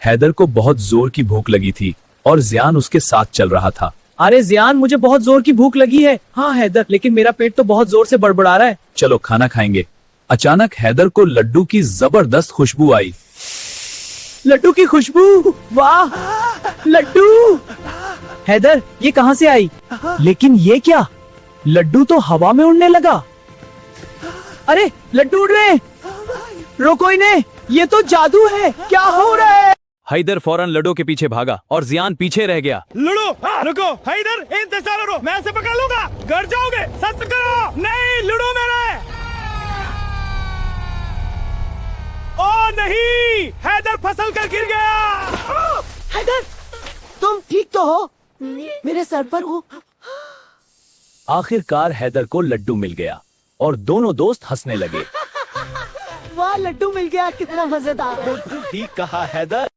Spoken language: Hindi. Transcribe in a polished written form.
हैदर को बहुत जोर की भूख लगी थी और जियान उसके साथ चल रहा था। अरे जियान, मुझे बहुत जोर की भूख लगी है। हाँ हैदर, लेकिन मेरा पेट तो बहुत जोर से बड़बड़ा रहा है। चलो खाना खाएंगे। अचानक हैदर को लड्डू की जबरदस्त खुशबू आई। लड्डू की खुशबू, वाह लड्डू। हैदर, ये कहाँ से आई? लेकिन ये क्या? लड्डू तो हवा में उड़ने लगा। अरे लड्डू उड़ रहे हैं। रोको इन्हें, ये तो जादू है। क्या हो रहा है? हैदर फौरन लड्डू के पीछे भागा और जियान पीछे रह गया। लुडो, रुको हैदर, इंतजार करो, मैं ऐसे पकड़ लूंगा। घर जाओगे, सच करो। नहीं, लुडो मेरा है। ओ नहीं, हैदर फसल कर गिर गया। हैदर, तुम ठीक तो हो? मेरे सर पर हो। आखिरकार हैदर को लड्डू मिल गया और दोनों दोस्त हंसने लगे। वाह, लड्डू मिल गया, कितना मजेदार। ठीक कहा हैदर।